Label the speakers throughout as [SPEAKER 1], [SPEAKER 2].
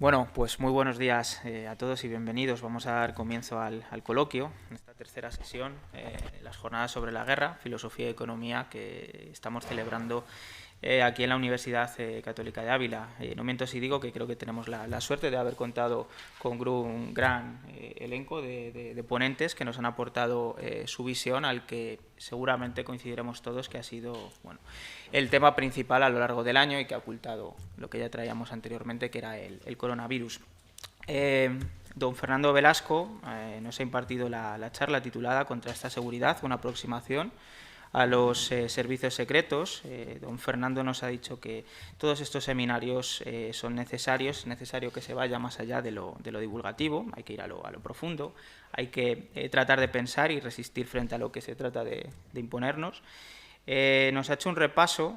[SPEAKER 1] Bueno, pues muy buenos días a todos y bienvenidos. Vamos a dar comienzo al coloquio, en esta tercera sesión, las jornadas sobre la guerra, filosofía y economía, que estamos celebrando aquí en la Universidad Católica de Ávila. No miento si digo que creo que tenemos la suerte de haber contado con un gran elenco de ponentes que nos han aportado su visión, al que seguramente coincidiremos todos que ha sido el tema principal a lo largo del año y que ha ocultado lo que ya traíamos anteriormente, que era el coronavirus. Don Fernando Velasco nos ha impartido la charla titulada Contra esta seguridad, una aproximación a los servicios secretos. Don Fernando nos ha dicho que todos estos seminarios son necesarios, es necesario que se vaya más allá de lo divulgativo, hay que ir a lo profundo, hay que tratar de pensar y resistir frente a lo que se trata de imponernos. Nos ha hecho un repaso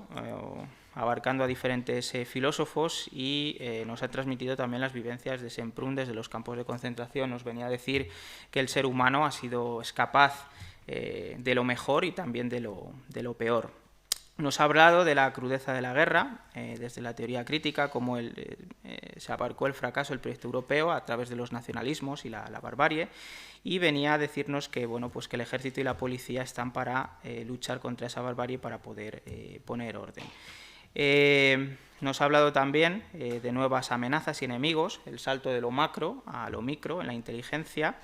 [SPEAKER 1] abarcando a diferentes filósofos y nos ha transmitido también las vivencias de Semprún desde los campos de concentración. Nos venía a decir que el ser humano es capaz de lo mejor y también de lo peor. Nos ha hablado de la crudeza de la guerra, desde la teoría crítica, cómo se abarcó el fracaso del proyecto europeo a través de los nacionalismos y la barbarie, y venía a decirnos que, pues que el ejército y la policía están para luchar contra esa barbarie, para poder poner orden. Nos ha hablado también de nuevas amenazas y enemigos, el salto de lo macro a lo micro en la inteligencia,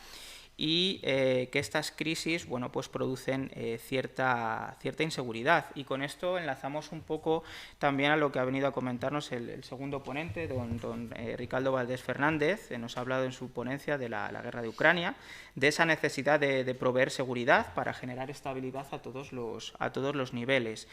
[SPEAKER 1] y que estas crisis pues producen cierta inseguridad. Y con esto enlazamos un poco también a lo que ha venido a comentarnos el segundo ponente, don Ricardo Valdés Fernández. Nos ha hablado en su ponencia de la guerra de Ucrania, de esa necesidad de proveer seguridad para generar estabilidad a todos los niveles.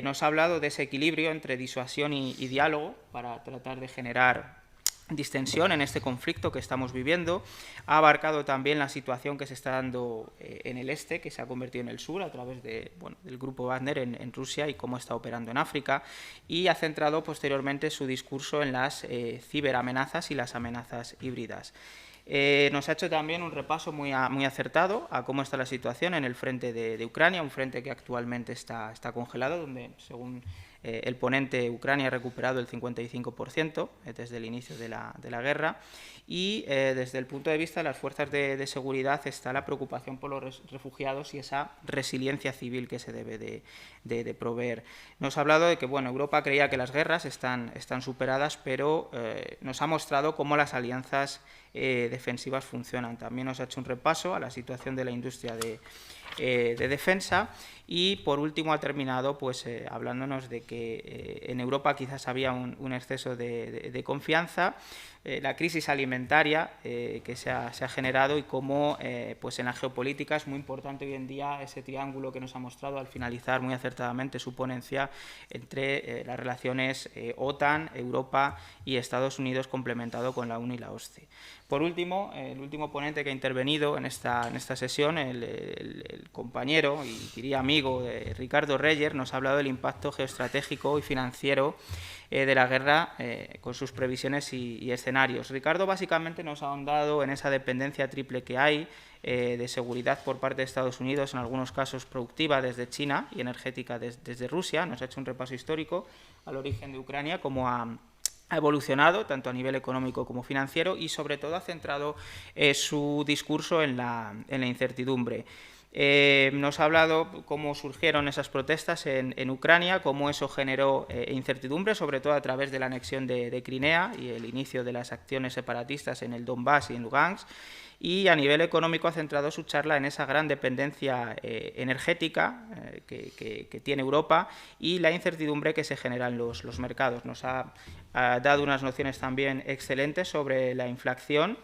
[SPEAKER 1] Nos ha hablado de ese equilibrio entre disuasión y diálogo para tratar de generar distensión en este conflicto que estamos viviendo. Ha abarcado también la situación que se está dando en el este, que se ha convertido en el sur a través del grupo Wagner en Rusia, y cómo está operando en África, y ha centrado posteriormente su discurso en las ciberamenazas y las amenazas híbridas. Nos ha hecho también un repaso muy acertado a cómo está la situación en el frente de Ucrania, un frente que actualmente está congelado, donde, según el ponente, Ucrania ha recuperado el 55% desde el inicio de la guerra, y desde el punto de vista de las fuerzas de seguridad está la preocupación por los refugiados y esa resiliencia civil que se debe de proveer. Nos ha hablado de que Europa creía que las guerras están superadas, pero nos ha mostrado cómo las alianzas defensivas funcionan. También nos ha hecho un repaso a la situación de la industria de defensa, y por último ha terminado hablándonos de que en Europa quizás había un exceso de confianza, la crisis alimentaria que se ha generado, y cómo en la geopolítica es muy importante hoy en día ese triángulo que nos ha mostrado al finalizar muy acertadamente su ponencia entre las relaciones OTAN, Europa y Estados Unidos, complementado con la ONU y la OSCE. Por último, el último ponente que ha intervenido en esta sesión, el compañero y diría amigo de Ricardo Reyer, nos ha hablado del impacto geoestratégico y financiero de la guerra, con sus previsiones y escenarios. Ricardo básicamente nos ha ahondado en esa dependencia triple que hay de seguridad por parte de Estados Unidos, en algunos casos productiva desde China y energética desde Rusia. Nos ha hecho un repaso histórico al origen de Ucrania, cómo ha evolucionado tanto a nivel económico como financiero, y sobre todo ha centrado su discurso en la incertidumbre. Nos ha hablado cómo surgieron esas protestas en Ucrania, cómo eso generó incertidumbre, sobre todo a través de la anexión de Crimea y el inicio de las acciones separatistas en el Donbass y en Lugansk. Y a nivel económico ha centrado su charla en esa gran dependencia energética que tiene Europa y la incertidumbre que se genera en los mercados. Nos ha dado unas nociones también excelentes sobre la inflación,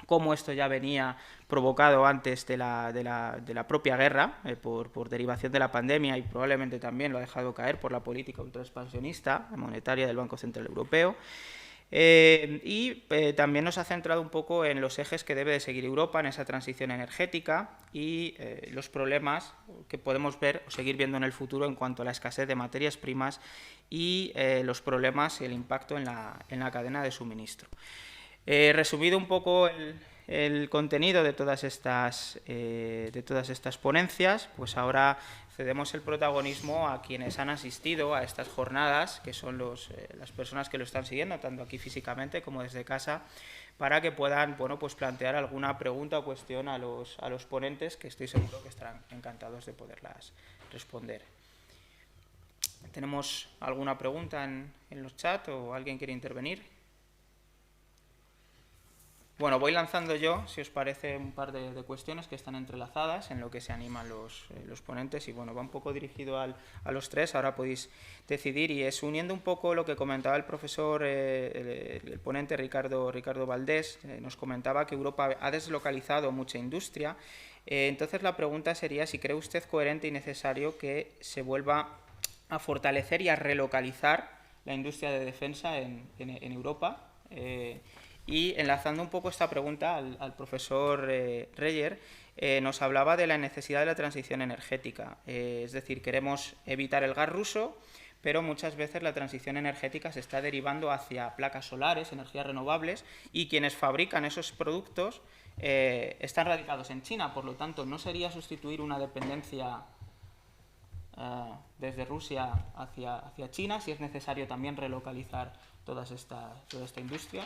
[SPEAKER 1] cómo esto ya venía provocado antes de la propia guerra, por derivación de la pandemia, y probablemente también lo ha dejado caer por la política ultraexpansionista monetaria del Banco Central Europeo. También nos ha centrado un poco en los ejes que debe de seguir Europa en esa transición energética y los problemas que podemos ver o seguir viendo en el futuro en cuanto a la escasez de materias primas y los problemas y el impacto en la cadena de suministro. Resumido un poco el contenido de todas estas ponencias, pues ahora cedemos el protagonismo a quienes han asistido a estas jornadas, que son las personas que lo están siguiendo, tanto aquí físicamente como desde casa, para que puedan, bueno, pues plantear alguna pregunta o cuestión a los ponentes, que estoy seguro que estarán encantados de poderlas responder. ¿Tenemos alguna pregunta en los chats o alguien quiere intervenir? Bueno, voy lanzando yo, si os parece, un par de cuestiones que están entrelazadas en lo que se animan los ponentes, y bueno, va un poco dirigido a los tres, ahora podéis decidir, y es uniendo un poco lo que comentaba el profesor, el ponente Ricardo Valdés, nos comentaba que Europa ha deslocalizado mucha industria. Entonces la pregunta sería si cree usted coherente y necesario que se vuelva a fortalecer y a relocalizar la industria de defensa en Europa. Y enlazando un poco esta pregunta al profesor Reyer, nos hablaba de la necesidad de la transición energética. Es decir, queremos evitar el gas ruso, pero muchas veces la transición energética se está derivando hacia placas solares, energías renovables, y quienes fabrican esos productos están radicados en China. Por lo tanto, no sería sustituir una dependencia desde Rusia hacia China, si es necesario también relocalizar toda esta industria.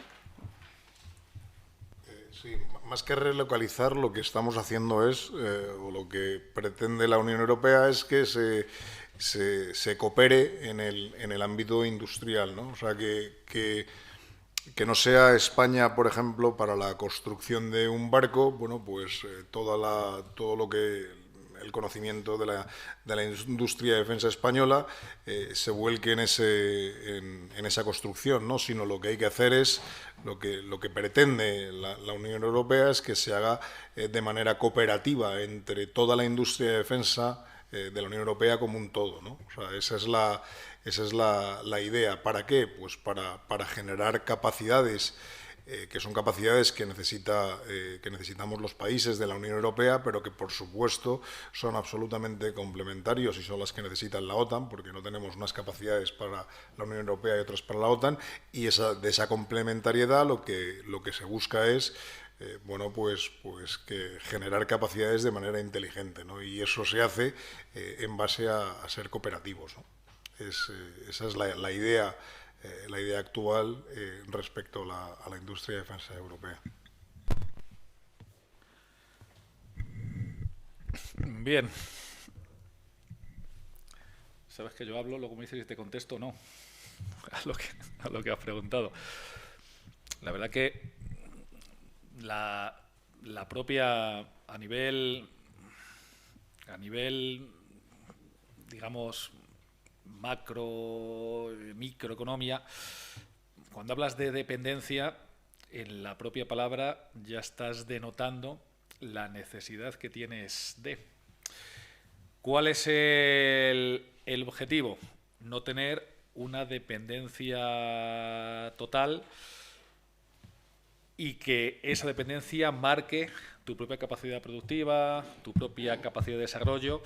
[SPEAKER 2] Sí, más que relocalizar, lo que estamos haciendo es, o lo que pretende la Unión Europea es que se coopere en el ámbito industrial, ¿no? O sea, que no sea España, por ejemplo, para la construcción de un barco, bueno, pues todo lo que el conocimiento de la industria de defensa española se vuelque en esa construcción, ¿no? Sino lo que hay que hacer es, lo que pretende la Unión Europea es que se haga de manera cooperativa entre toda la industria de defensa de la Unión Europea como un todo, ¿no? O sea, esa es la idea. ¿Para qué? Pues para generar capacidades que son capacidades que necesitamos los países de la Unión Europea, pero que por supuesto son absolutamente complementarios y son las que necesitan la OTAN, porque no tenemos unas capacidades para la Unión Europea y otras para la OTAN, y de esa complementariedad lo que se busca es bueno, pues que generar capacidades de manera inteligente, ¿no? Y eso se hace en base a ser cooperativos, ¿no? Esa es la idea actual respecto a la industria de defensa europea.
[SPEAKER 3] Bien. Sabes que yo hablo, luego me dices si te contesto o no a lo que has preguntado. La verdad que la propia a nivel digamos microeconomía, cuando hablas de dependencia, en la propia palabra ya estás denotando la necesidad que tienes de. ¿Cuál es el objetivo? No tener una dependencia total y que esa dependencia marque tu propia capacidad productiva, tu propia capacidad de desarrollo.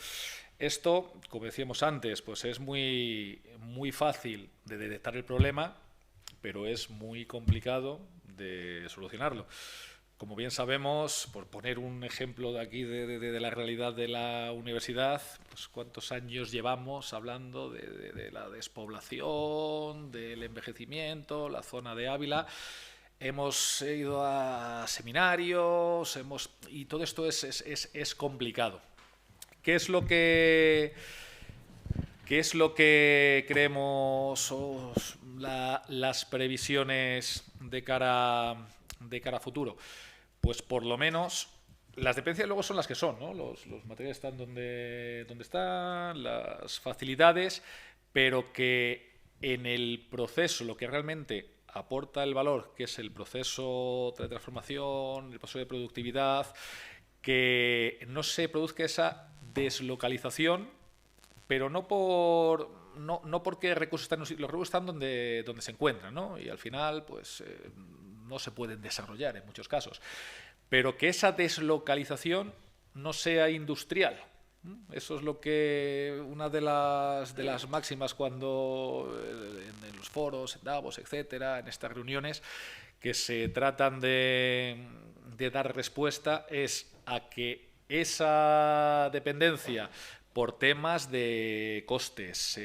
[SPEAKER 3] Esto, como decíamos antes, pues es muy fácil de detectar el problema, pero es muy complicado de solucionarlo. Como bien sabemos, por poner un ejemplo de aquí de la realidad de la universidad, pues cuántos años llevamos hablando de la despoblación, del envejecimiento, la zona de Ávila. Hemos ido a seminarios, y todo esto es complicado. ¿Qué es lo que creemos las previsiones de cara a futuro? Pues por lo menos las dependencias luego son las que son, ¿no? Los materiales están donde están, las facilidades, pero que en el proceso lo que realmente aporta el valor, que es el proceso de transformación, el proceso de productividad, que no se produzca esa deslocalización, pero no porque los recursos están donde se encuentran, ¿no? Y al final pues no se pueden desarrollar en muchos casos, pero que esa deslocalización no sea industrial. Eso es lo que una de las máximas cuando en los foros, en Davos, etcétera, en estas reuniones que se tratan de de dar respuesta es a que esa dependencia por temas de costes,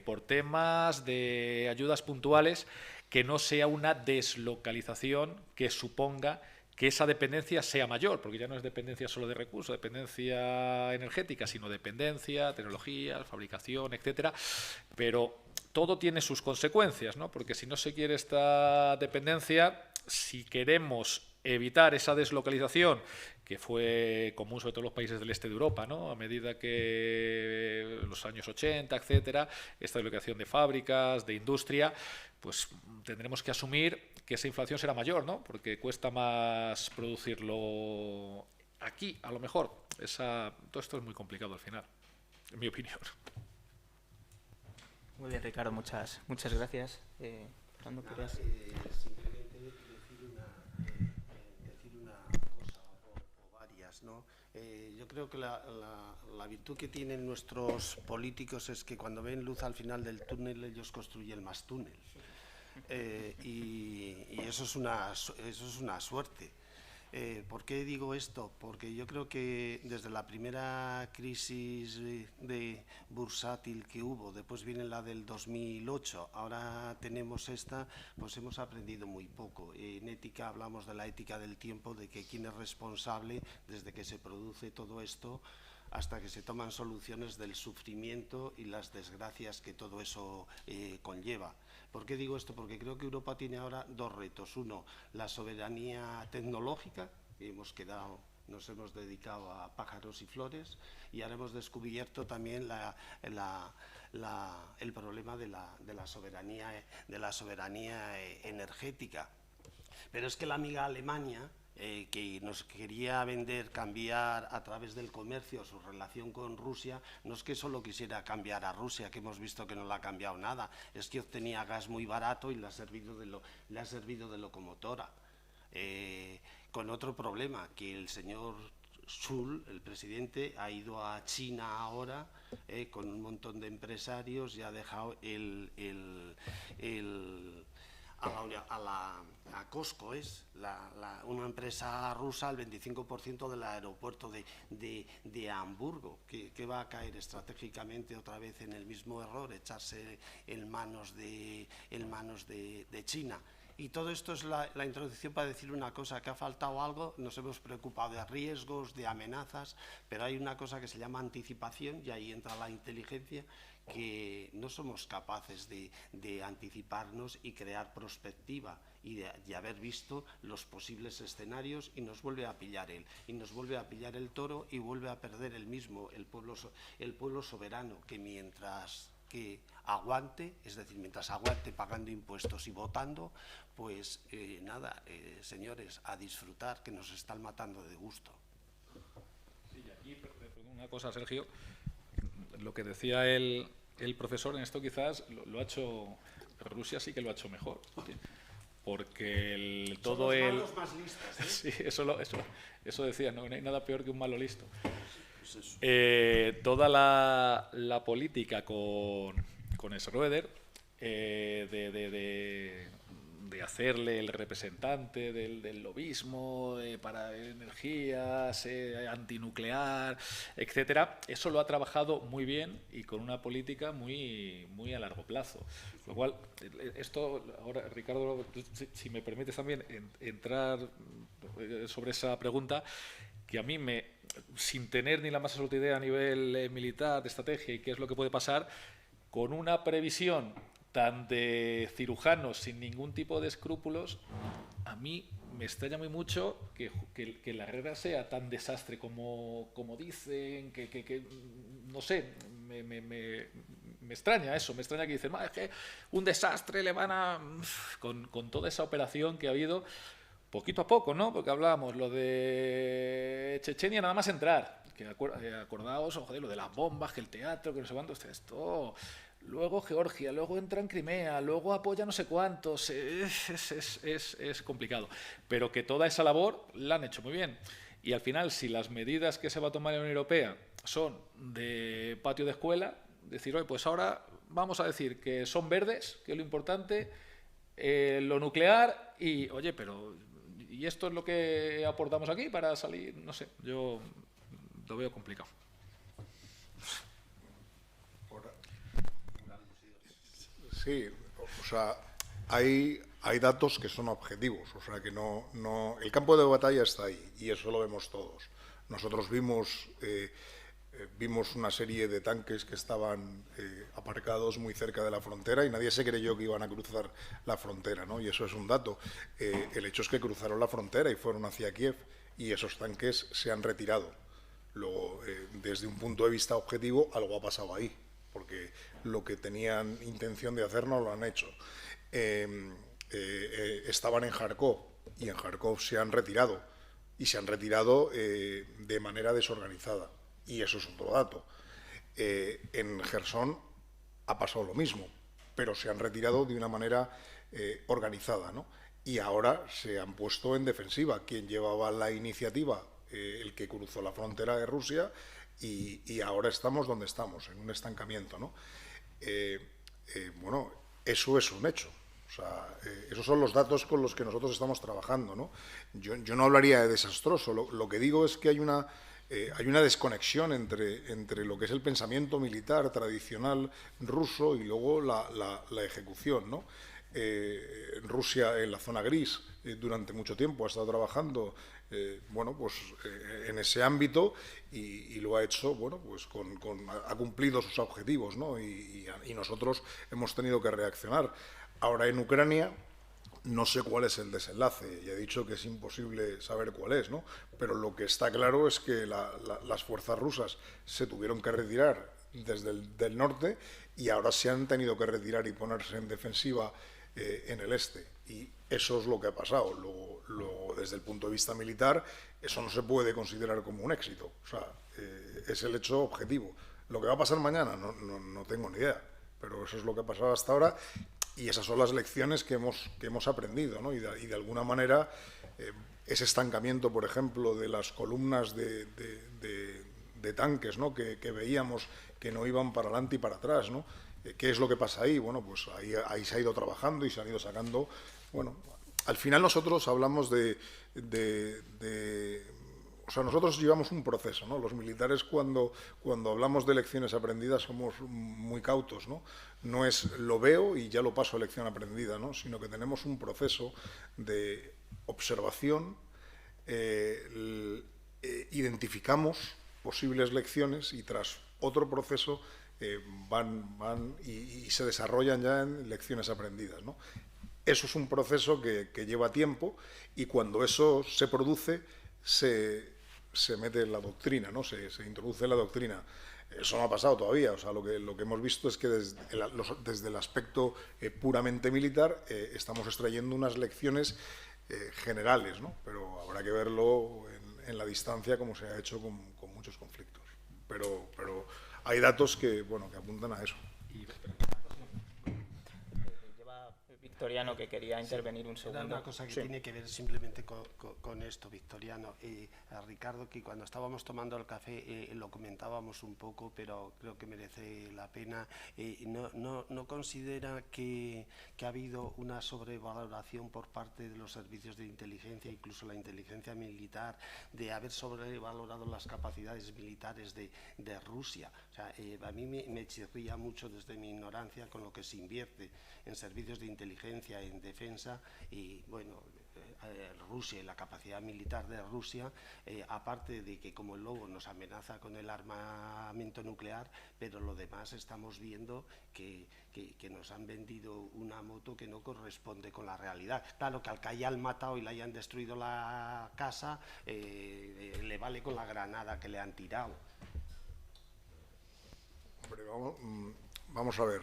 [SPEAKER 3] por temas de ayudas puntuales, que no sea una deslocalización que suponga que esa dependencia sea mayor, porque ya no es dependencia solo de recursos, dependencia energética, sino dependencia, tecnología, fabricación, etcétera. Pero todo tiene sus consecuencias, ¿no? Porque si no se quiere esta dependencia, si queremos evitar esa deslocalización, que fue común sobre todo en los países del este de Europa, ¿no? A medida que los años 80, etcétera, esta deslocalización de fábricas, de industria, pues tendremos que asumir que esa inflación será mayor, ¿no? Porque cuesta más producirlo aquí, a lo mejor. Todo esto es muy complicado al final, en mi opinión.
[SPEAKER 1] Muy bien, Ricardo, muchas gracias. Fernando, ¿querías?
[SPEAKER 4] Simplemente decir una cosa o varias, ¿no? Yo creo que la virtud que tienen nuestros políticos es que cuando ven luz al final del túnel, ellos construyen más túnel. Y eso es una suerte. ¿Por qué digo esto? Porque yo creo que desde la primera crisis de bursátil que hubo, después viene la del 2008, ahora tenemos esta, pues hemos aprendido muy poco. En ética hablamos de la ética del tiempo, de que quién es responsable desde que se produce todo esto hasta que se toman soluciones del sufrimiento y las desgracias que todo eso conlleva. ¿Por qué digo esto? Porque creo que Europa tiene ahora dos retos. Uno, la soberanía tecnológica, que nos hemos dedicado a pájaros y flores, y ahora hemos descubierto también el problema de la soberanía energética. Pero es que la amiga Alemania, que nos quería cambiar a través del comercio su relación con Rusia, no es que solo quisiera cambiar a Rusia, que hemos visto que no le ha cambiado nada, es que obtenía gas muy barato y le ha servido de locomotora. Con otro problema, que el señor Schulz, el presidente, ha ido a China ahora con un montón de empresarios y ha dejado a Costco, una empresa rusa, el 25% del aeropuerto de Hamburgo, que va a caer estratégicamente otra vez en el mismo error, echarse en manos de China. Y todo esto es la introducción para decir una cosa, que ha faltado algo, nos hemos preocupado de riesgos, de amenazas, pero hay una cosa que se llama anticipación, y ahí entra la inteligencia, que no somos capaces de anticiparnos y crear prospectiva y de haber visto los posibles escenarios, y nos vuelve a pillar el toro y vuelve a perder el pueblo soberano, que mientras que aguante, es decir, mientras aguante pagando impuestos y votando, pues señores, a disfrutar, que nos están matando de gusto.
[SPEAKER 3] Sí, y aquí una cosa, Sergio, lo que decía el profesor, en esto quizás lo ha hecho, pero Rusia sí que lo ha hecho mejor, porque todo el...
[SPEAKER 4] Son los malos más listos, ¿eh?
[SPEAKER 3] Sí, eso decía, no hay nada peor que un malo listo. Toda la política con Schröder, de hacerle el representante del lobismo para energías, antinuclear, etcétera, eso lo ha trabajado muy bien y con una política muy, muy a largo plazo. Lo cual, esto, ahora, Ricardo, si me permites también entrar sobre esa pregunta, que a mí sin tener ni la más absoluta idea a nivel militar, de estrategia y qué es lo que puede pasar, con una previsión tan de cirujanos sin ningún tipo de escrúpulos, a mí me extraña muy mucho que la guerra sea tan desastre como dicen, que no sé, me extraña eso, me extraña que dicen, es que un desastre le van a... Con toda esa operación que ha habido, poquito a poco, ¿no? Porque hablábamos lo de Chechenia nada más entrar, que acordaos, joder, lo de las bombas, que el teatro, que no sé cuánto, esto... Luego Georgia, luego entra en Crimea, luego apoya no sé cuántos, es complicado. Pero que toda esa labor la han hecho muy bien. Y al final, si las medidas que se va a tomar en la Unión Europea son de patio de escuela, decir, oye, pues ahora vamos a decir que son verdes, que es lo importante, lo nuclear, y oye, pero ¿Y esto es lo que aportamos aquí para salir? No sé, yo lo veo complicado.
[SPEAKER 2] Sí, o sea, hay datos que son objetivos, o sea, que el campo de batalla está ahí y eso lo vemos todos. Nosotros vimos una serie de tanques que estaban aparcados muy cerca de la frontera y nadie se creyó que iban a cruzar la frontera, ¿no? Y eso es un dato. El hecho es que cruzaron la frontera y fueron hacia Kiev y esos tanques se han retirado. Luego, desde un punto de vista objetivo, algo ha pasado ahí, porque lo que tenían intención de hacer no lo han hecho. Estaban en Kharkov y en Kharkov se han retirado y se han retirado de manera desorganizada. Y eso es otro dato. En Jersón ha pasado lo mismo, pero se han retirado de una manera organizada, ¿no? Y ahora se han puesto en defensiva. Quien llevaba la iniciativa, el que cruzó la frontera de Rusia, y ahora estamos donde estamos, en un estancamiento, ¿no? Bueno, eso es un hecho. O sea, esos son los datos con los que nosotros estamos trabajando, ¿no? Yo no hablaría de desastroso. Lo que digo es que hay una desconexión entre lo que es el pensamiento militar tradicional ruso y luego la ejecución, ¿no? Rusia en la zona gris durante mucho tiempo ha estado trabajando bueno, pues en ese ámbito y lo ha hecho, bueno, pues ha cumplido sus objetivos, ¿no? Y nosotros hemos tenido que reaccionar. Ahora en Ucrania no sé cuál es el desenlace, ya he dicho que es imposible saber cuál es, ¿no? Pero lo que está claro es que las fuerzas rusas se tuvieron que retirar desde el norte y ahora se han tenido que retirar y ponerse en defensiva en el este. Y eso es lo que ha pasado. Luego, desde el punto de vista militar, eso no se puede considerar como un éxito. O sea, es el hecho objetivo. Lo que va a pasar mañana no tengo ni idea, pero eso es lo que ha pasado hasta ahora. Y esas son las lecciones que hemos aprendido, ¿no? Y de alguna manera ese estancamiento, por ejemplo, de las columnas de tanques, ¿no? que veíamos que no iban para adelante y para atrás, ¿no? ¿Qué es lo que pasa ahí? Bueno, pues ahí se ha ido trabajando y se han ido sacando. Bueno, al final nosotros hablamos o sea, nosotros llevamos un proceso, ¿no? Los militares cuando hablamos de lecciones aprendidas somos muy cautos, ¿no? No es lo veo y ya lo paso a lección aprendida, ¿no? Sino que tenemos un proceso de observación, identificamos posibles lecciones y tras otro proceso van y se desarrollan ya en lecciones aprendidas, ¿no? Eso es un proceso que lleva tiempo y cuando eso se produce se mete en la doctrina, ¿no? Se introduce en la doctrina. Eso no ha pasado todavía. O sea, lo que hemos visto es que desde el aspecto puramente militar estamos extrayendo unas lecciones generales, ¿no? Pero habrá que verlo en la distancia como se ha hecho con muchos conflictos. Pero hay datos que apuntan a eso.
[SPEAKER 1] Victoriano, que quería intervenir un segundo.
[SPEAKER 4] Una cosa que tiene que ver simplemente con esto, Victoriano. Ricardo, que cuando estábamos tomando el café lo comentábamos un poco, pero creo que merece la pena. ¿No considera que ha habido una sobrevaloración por parte de los servicios de inteligencia, incluso la inteligencia militar, de haber sobrevalorado las capacidades militares de Rusia? O sea, a mí me chirría mucho desde mi ignorancia con lo que se invierte en servicios de inteligencia, en defensa, y bueno, Rusia y la capacidad militar de Rusia, aparte de que como el lobo nos amenaza con el armamento nuclear, pero lo demás estamos viendo que nos han vendido una moto que no corresponde con la realidad. Claro, que al que hayan matado y le hayan destruido la casa, le vale con la granada que le han tirado.
[SPEAKER 2] Hombre, vamos a ver.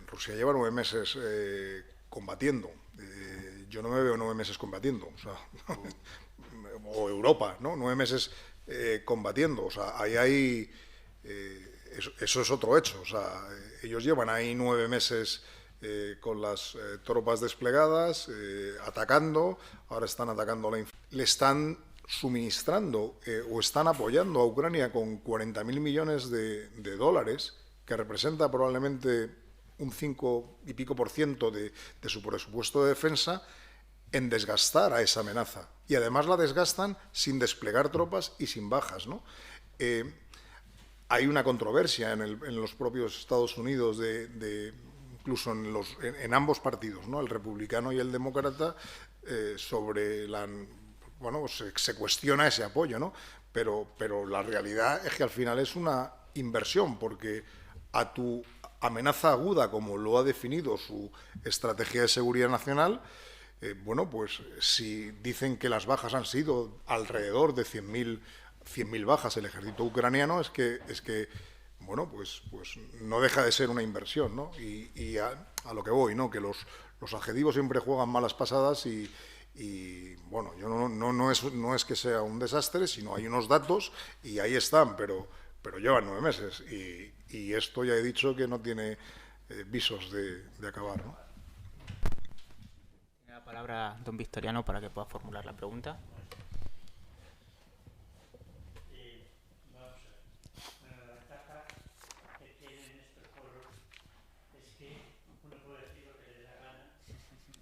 [SPEAKER 2] Rusia lleva 9 meses combatiendo. Yo no me veo 9 meses combatiendo, o sea, o Europa, ¿no? 9 meses combatiendo, o sea, ahí hay... eso es otro hecho, o sea, ellos llevan ahí 9 meses con las tropas desplegadas, atacando, ahora están atacando le están suministrando o están apoyando a Ucrania con 40.000 millones de dólares, que representa probablemente un 5 y pico % de su presupuesto de defensa, en desgastar a esa amenaza. Y además la desgastan sin desplegar tropas y sin bajas, ¿no? Hay una controversia en los propios Estados Unidos, incluso en ambos partidos, ¿no? El republicano y el demócrata, sobre bueno, se cuestiona ese apoyo, ¿no? Pero la realidad es que al final es una inversión, porque a tu amenaza aguda, como lo ha definido su estrategia de seguridad nacional, bueno, pues si dicen que las bajas han sido alrededor de 100.000 bajas el ejército ucraniano, es que bueno, pues no deja de ser una inversión, ¿no? Y a lo que voy, ¿no? Que los adjetivos siempre juegan malas pasadas y bueno, yo no es que sea un desastre, sino hay unos datos y ahí están, pero llevan 9 meses y esto ya he dicho que no tiene visos de acabar, ¿no?
[SPEAKER 1] Tiene la palabra don Victoriano para que pueda formular la pregunta.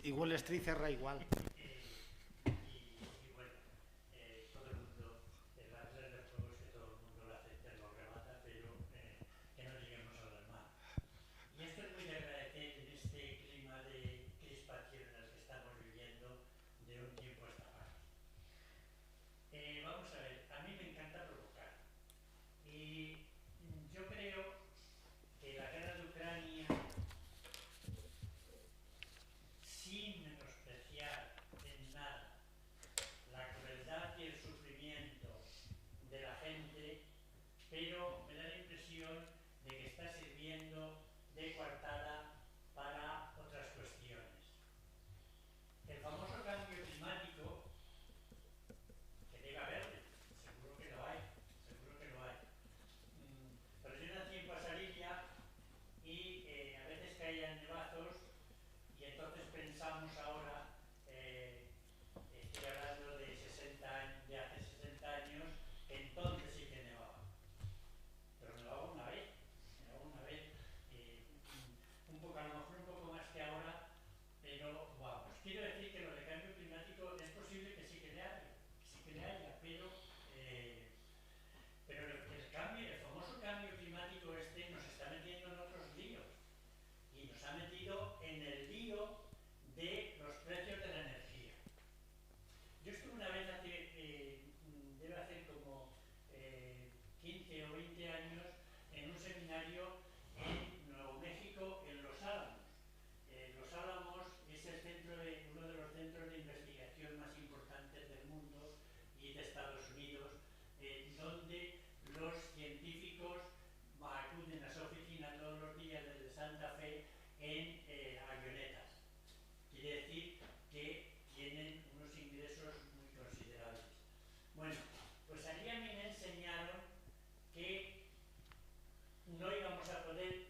[SPEAKER 4] Igual Street cerra igual.
[SPEAKER 5] pero me da la impresión de que está sirviendo de coartada para otras cuestiones. El famoso cambio climático, que debe haber, seguro que lo hay, pero yo nací en Pasarilla y a veces caían nevazos y entonces pensamos ahora, estoy hablando de hace 60 años, que entonces sí que nevaba. Pero nevaba una vez, un poco, a lo mejor un poco más que ahora, pero vamos. Quiero decir que lo de cambio climático es posible que sí que le haya, pero el famoso cambio climático nos está metiendo en otros líos y nos ha metido en el lío de los precios de la energía. Yo estuve una vez debe hacer como 15 o 20 años en un seminario en Nuevo México, en Los Álamos. Los Álamos es uno de los centros de investigación más importantes del mundo y de Estados Unidos, donde los científicos acuden a su oficina todos los días desde Santa Fe en avionetas. Quiere decir que tienen unos ingresos muy considerables. Bueno, pues allí a mí me enseñaron que no íbamos a poder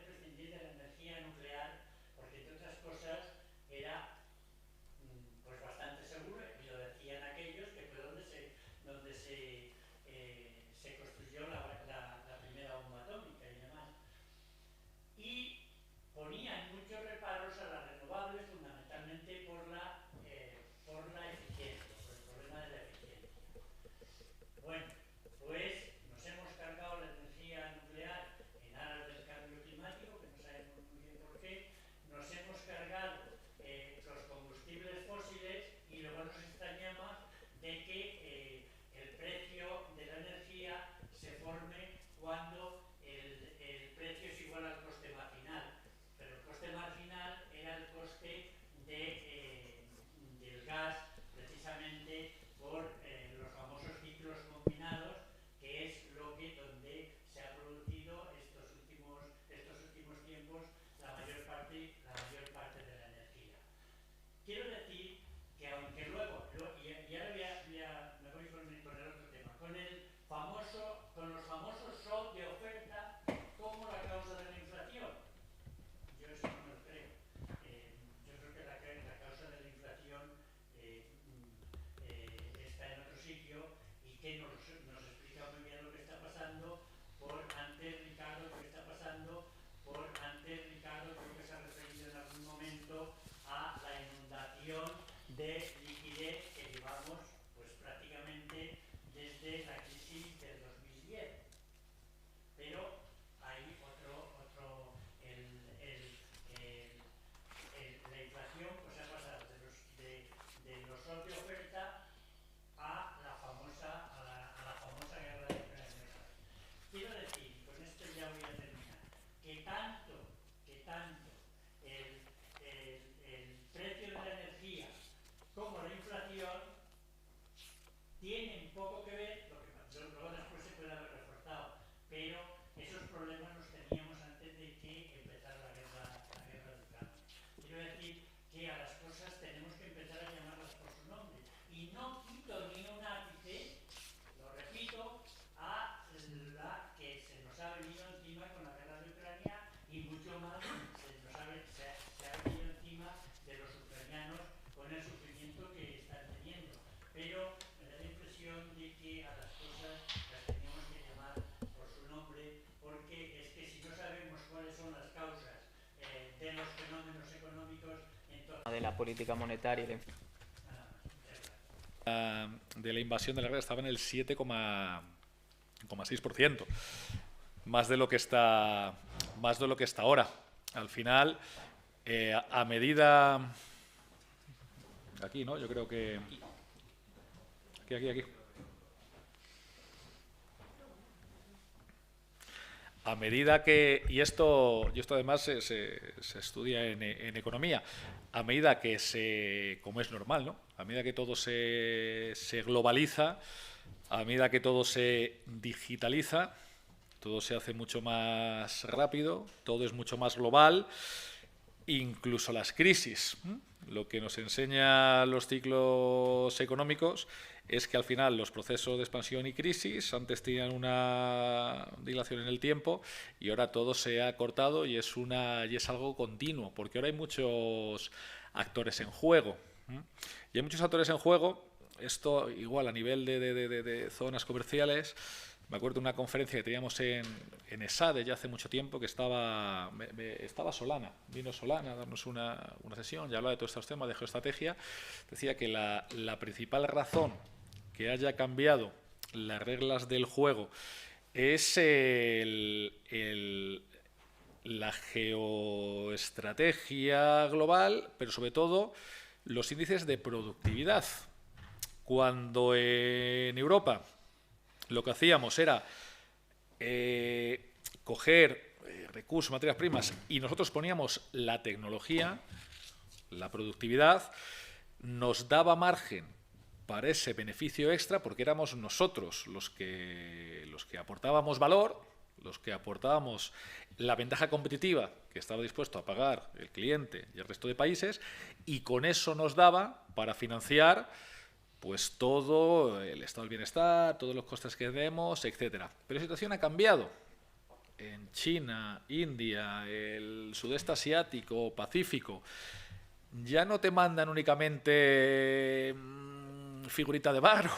[SPEAKER 5] prescindir de la energía nuclear porque, entre otras cosas, era pues bastante seguro, y lo decían aquellos que fue donde se construyó la primera bomba atómica y demás. Y ponían muchos reparos a las renovables, fundamentalmente por la eficiencia, por el problema de la eficiencia. Bueno, pues nos hemos cargado la energía nuclear en aras del cambio climático, que no sabemos muy bien por qué. Nos hemos cargado los combustibles fósiles y luego nos extrañamos de que el precio de la energía se forme cuando el precio es igual al coste marginal. Pero el coste marginal era el coste del gas, precisamente por los famosos ciclos combinados, que es donde se ha producido estos últimos tiempos la mayor parte de la energía. Quiero decir que aunque luego y ahora me voy con el otro tema, con los famosos shock de oferta como la causa de la inflación. Yo eso no me lo creo. Yo creo que la causa de la inflación está en otro sitio y que nos explica muy bien lo que está pasando. Ricardo, creo que se ha referido en algún momento a la inundación de liquidez que llevamos pues prácticamente desde la crisis del 2010. Pero hay la inflación pues ha pasado de los sold de oferta a la famosa guerra de Ucrania. Quiero decir, con esto ya voy a terminar, que tanto el precio de la energía como la inflación tienen poco que ver, luego después se puede haber reforzado, pero esos problemas los teníamos antes de que empezara la guerra de Ucrania. Quiero decir que a las cosas tenemos que empezar a llamarlas por su nombre. Y no quito ni un ápice, lo repito, a la que se nos ha venido encima con la guerra de Ucrania y mucho más se ha venido encima de los ucranianos con el sufrimiento que están teniendo. Pero me da la impresión de que a las cosas las tenemos que llamar por su nombre, porque es que si no sabemos cuáles son las causas de los fenómenos económicos, entonces...
[SPEAKER 1] De la política monetaria y la inflación.
[SPEAKER 3] De la invasión de la guerra estaba en el 7,6%, más de lo que está ahora. Al final, a medida aquí, ¿no? Yo creo que aquí. A medida que, y esto además se estudia en economía, a medida que como es normal, ¿no? A medida que todo se globaliza, a medida que todo se digitaliza, todo se hace mucho más rápido, todo es mucho más global, incluso las crisis. Lo que nos enseñan los ciclos económicos es que al final los procesos de expansión y crisis antes tenían una dilación en el tiempo y ahora todo se ha cortado y es algo continuo, porque ahora hay muchos actores en juego. Y hay muchos actores en juego, esto igual a nivel de zonas comerciales. Me acuerdo de una conferencia que teníamos en ESADE ya hace mucho tiempo, que estaba Solana, vino Solana a darnos una sesión y hablaba de todos estos temas de geoestrategia. Decía que la principal razón que haya cambiado las reglas del juego es la geoestrategia global, pero sobre todo los índices de productividad. Cuando en Europa lo que hacíamos era coger recursos, materias primas, y nosotros poníamos la tecnología, la productividad, nos daba margen para ese beneficio extra, porque éramos nosotros los que aportábamos valor, los que aportábamos la ventaja competitiva que estaba dispuesto a pagar el cliente y el resto de países, y con eso nos daba para financiar pues todo el estado del bienestar, todos los costes que demos, etcétera. Pero la situación ha cambiado. En China, India, el sudeste asiático, Pacífico, ya no te mandan únicamente figurita de barro.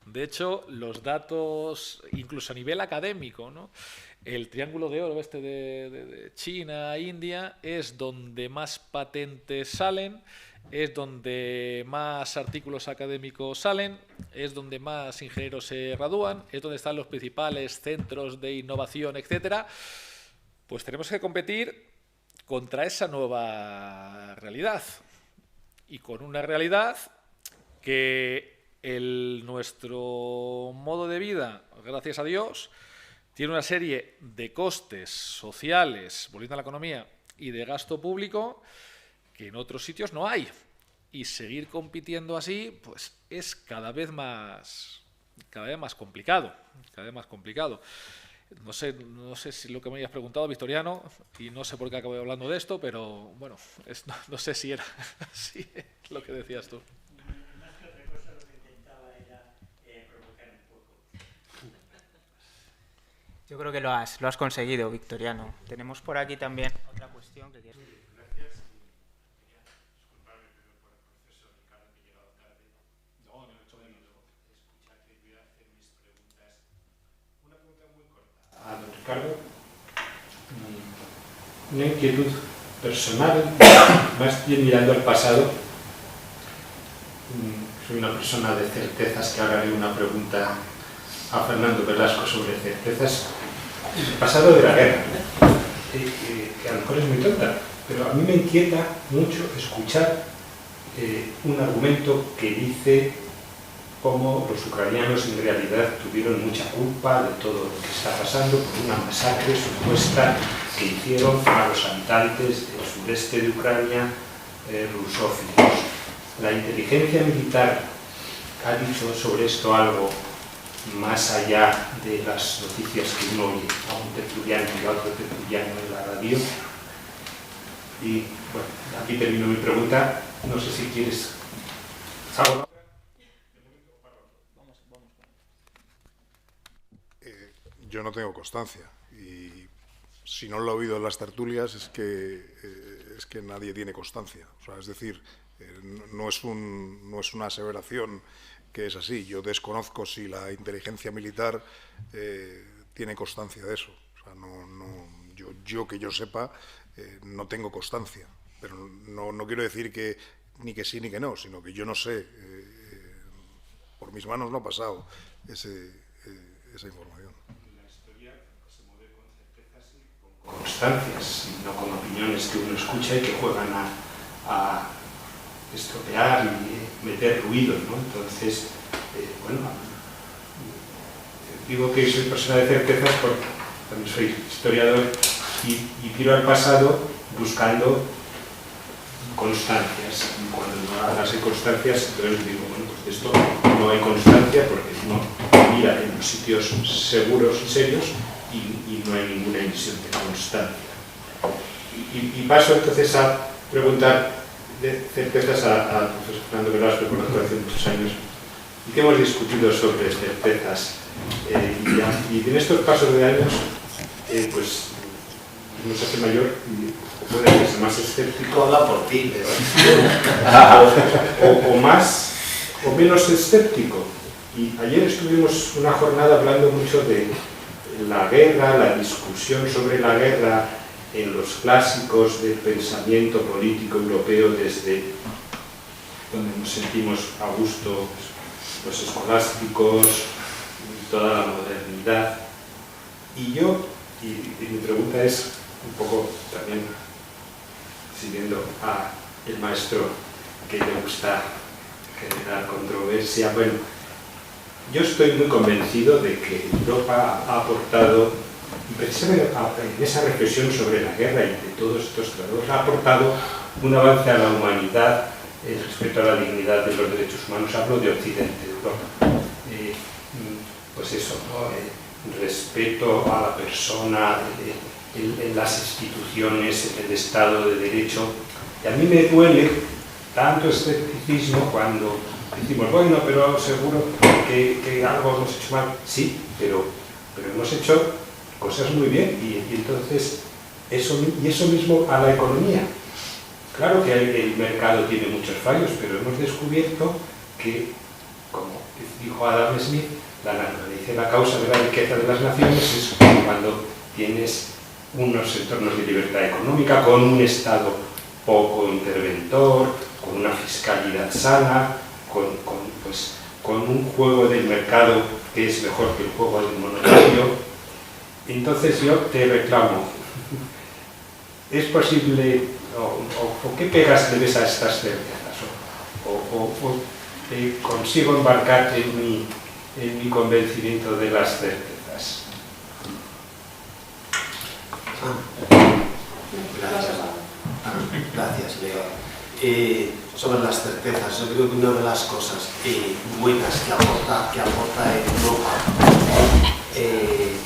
[SPEAKER 3] De hecho, los datos, incluso a nivel académico, ¿no? El triángulo de oro de China, India, es donde más patentes salen, es donde más artículos académicos salen, es donde más ingenieros se gradúan, es donde están los principales centros de innovación, etcétera. Pues tenemos que competir contra esa nueva realidad, y con una realidad que nuestro modo de vida, gracias a Dios, tiene una serie de costes sociales, volviendo a la economía, y de gasto público que en otros sitios no hay. Y seguir compitiendo así, pues es cada vez más complicado. Cada vez más complicado. No sé si lo que me hayas preguntado, Victoriano, y no sé por qué acabo hablando de esto, pero bueno, no sé si era así lo que decías tú.
[SPEAKER 5] Más que otra cosa, lo que intentaba era provocar un poco.
[SPEAKER 1] Yo creo que lo has conseguido, Victoriano. Tenemos por aquí también otra cuestión que quiero...
[SPEAKER 6] Gracias. Quería disculparme primero por el proceso, Ricardo, que he llegado tarde. No he hecho de escucharte y voy a hacer mis preguntas. Una pregunta muy corta a don Ricardo. Una inquietud personal, más bien mirando al pasado. soy una persona de certezas, que ahora haré una pregunta a Fernando Velasco sobre certezas. El pasado de la guerra, que a lo mejor es muy tonta, pero a mí me inquieta mucho escuchar un argumento que dice cómo los ucranianos en realidad tuvieron mucha culpa de todo lo que está pasando por una masacre supuesta que hicieron a los habitantes del sureste de Ucrania rusófilos. La inteligencia militar ha dicho sobre esto algo más allá de las noticias que uno oye a un tertuliano y a otro tertuliano en la radio. Y bueno, aquí termino mi pregunta. No sé si quieres algo.
[SPEAKER 2] Yo no tengo constancia, y si no lo he oído en las tertulias es que nadie tiene constancia. O sea, es decir, no es una aseveración que es así. Yo desconozco si la inteligencia militar tiene constancia de eso. O sea, yo que yo sepa, no tengo constancia. Pero no quiero decir que ni que sí ni que no, sino que yo no sé. Por mis manos no ha pasado esa información.
[SPEAKER 6] Constancias, no con opiniones que uno escucha y que juegan a estropear y meter ruido, ¿no? Entonces, bueno, digo que soy persona de certezas porque también soy historiador y tiro al pasado buscando constancias. Y cuando no las hay constancias, entonces digo, bueno, pues de esto no hay constancia porque uno mira en los sitios seguros y serios y no hay ninguna emisión de constancia. Y paso entonces a preguntar de certezas al profesor Fernando Velasco, que conozco hace muchos años, y que hemos discutido sobre certezas. Y en estos pasos de años, pues uno se hace mayor y puede ser más escéptico.
[SPEAKER 4] Habla por ti,
[SPEAKER 6] o más o menos escéptico. Y ayer estuvimos una jornada hablando mucho de la guerra, la discusión sobre la guerra en los clásicos del pensamiento político europeo, desde donde nos sentimos a gusto los escolásticos, toda la modernidad. Y mi pregunta es un poco también siguiendo a el maestro que le gusta generar controversia. Bueno, yo estoy muy convencido de que Europa ha aportado, y precisamente en esa reflexión sobre la guerra y de todos estos tratados, ha aportado un avance a la humanidad respecto a la dignidad de los derechos humanos. Hablo de Occidente, de Europa. Pues eso, ¿no? Respeto a la persona, en las instituciones, en el Estado de Derecho. Y a mí me duele tanto escepticismo cuando decimos, bueno, pero seguro que algo hemos hecho mal. Sí, pero hemos hecho cosas muy bien y entonces eso mismo a la economía. Claro que el mercado tiene muchos fallos, pero hemos descubierto que, como dijo Adam Smith, la naturaleza y la causa de la riqueza de las naciones es cuando tienes unos entornos de libertad económica, con un Estado poco interventor, con una fiscalidad sana, con un juego del mercado que es mejor que el juego del monopolio. Entonces yo te reclamo, ¿es posible, o qué pegas le ves a estas certezas? ¿O consigo embarcarte en mi convencimiento de las certezas?
[SPEAKER 4] Gracias, Leo. Sobre las certezas, yo creo que una de las cosas buenas que aporta Europa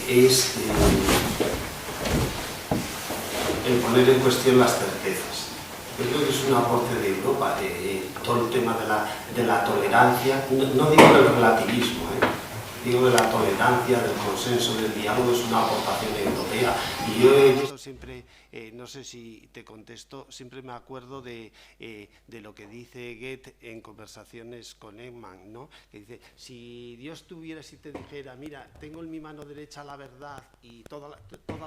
[SPEAKER 4] es el poner en cuestión las certezas. Yo creo que es un aporte de Europa, todo el tema de la tolerancia, no digo del relativismo, digo, de la tolerancia, del consenso, del diálogo, es una aportación europea. Y yo he visto siempre, no sé si te contesto, siempre me acuerdo de lo que dice Goethe en conversaciones con Ekman, ¿no? Que dice, si Dios tuviera, si te dijera, mira, tengo en mi mano derecha la verdad y todas